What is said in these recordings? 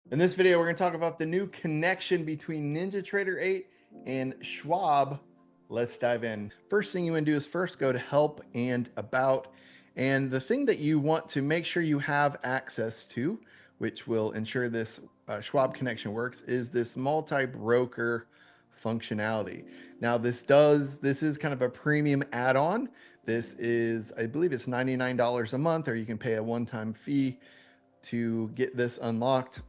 In this video, we're going to talk about the new connection between NinjaTrader 8 and Schwab. Let's dive in. First thing you want to do is first go to help and about. And the thing that you want to make sure you have access to, which will ensure this Schwab connection works, is this multi-broker functionality. Now this is kind of a premium add-on. This is, I believe it's $99 a month, or you can pay a one-time fee to get this unlocked.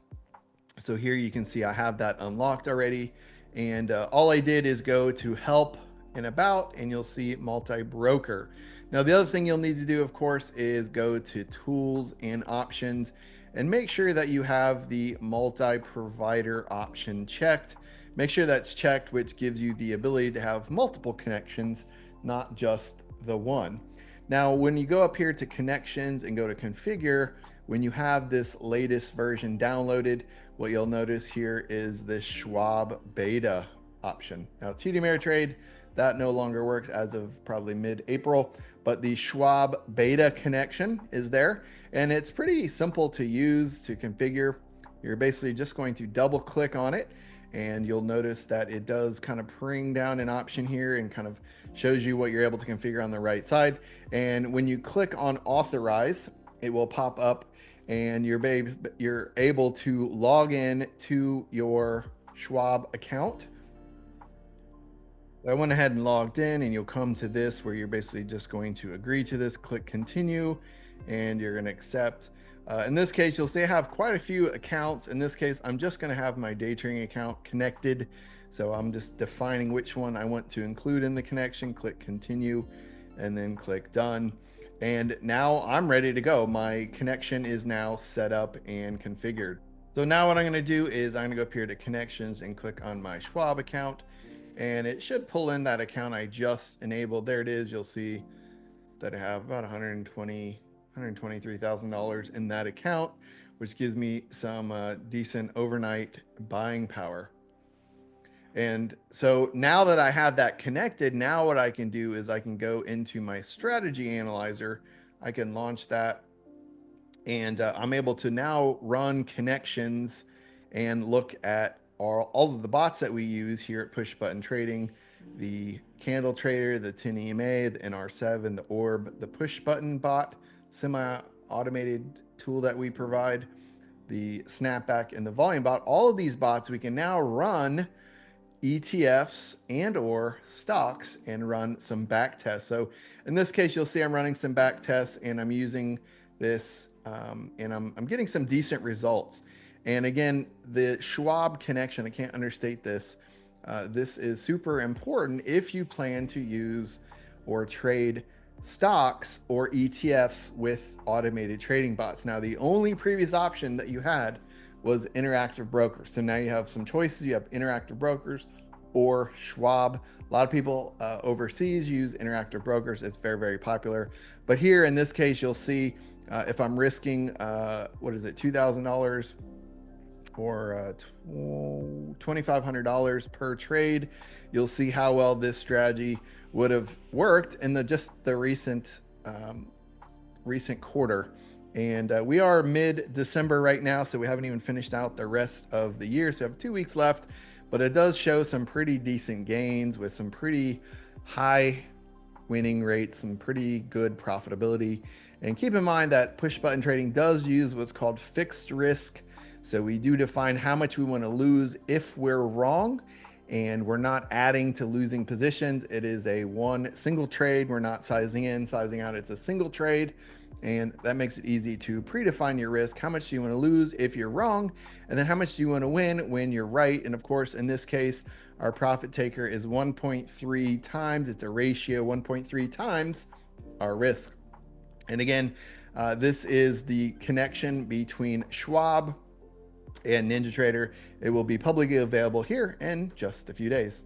So here you can see I have that unlocked already. And all I did is go to help and about, and you'll see multi-broker. Now, the other thing you'll need to do, of course, is go to tools and options and make sure that you have the multi-provider option checked. Make sure that's checked, which gives you the ability to have multiple connections, not just the one. Now, when you go up here to connections and go to configure, when you have this latest version downloaded, what you'll notice here is this Schwab beta option. Now, TD Ameritrade, that no longer works as of probably mid-April, but the Schwab beta connection is there, and it's pretty simple to use, to configure. You're basically just going to double click on it, and you'll notice that it does kind of bring down an option here and kind of shows you what you're able to configure on the right side. And when you click on authorize, it will pop up and you're able to log in to your Schwab account. I went ahead and logged in, and you'll come to this where you're basically just going to agree to this, click continue, and you're going to accept. In this case, you'll see I have quite a few accounts. In this case, I'm just going to have my day trading account connected. So I'm just defining which one I want to include in the connection, click continue, and then click done. And now I'm ready to go. My connection is now set up and configured. So now what I'm going to do is I'm going to go up here to connections and click on my Schwab account, and it should pull in that account I just enabled. There it is. You'll see that I have about $123,000 in that account, which gives me some decent overnight buying power. And so now that I have that connected, now what I can do is I can go into my strategy analyzer. I can launch that, and I'm able to now run connections and look at all of the bots that we use here at Push Button Trading: the Candle Trader, the 10 EMA, the NR7, the Orb, the Push Button bot, semi-automated tool that we provide, the Snapback, and the Volume bot. All of these bots we can now run ETFs and or stocks and run some back tests. So in this case, you'll see I'm running some back tests, and I'm using this and I'm getting some decent results. And again, the Schwab connection, I can't understate this. This is super important if you plan to use or trade stocks or ETFs with automated trading bots. Now, the only previous option that you had was interactive brokers. So now you have some choices. You have interactive brokers or Schwab. A lot of people overseas use interactive brokers. It's very, very popular. But here in this case, you'll see if I'm risking, what is it, $2,000 or $2,500 per trade, you'll see how well this strategy would have worked in the recent quarter. And we are mid-December right now, so we haven't even finished out the rest of the year. So we have 2 weeks left, but it does show some pretty decent gains with some pretty high winning rates, some pretty good profitability. And keep in mind that push button trading does use what's called fixed risk. So we do define how much we want to lose if we're wrong, and we're not adding to losing positions. It is a one single trade. We're not sizing in, sizing out. It's a single trade. And that makes it easy to predefine your risk. How much do you want to lose if you're wrong? And then how much do you want to win when you're right? And of course, in this case, our profit taker is 1.3 times. It's a ratio 1.3 times our risk. And again, this is the connection between Schwab and NinjaTrader. It will be publicly available here in just a few days.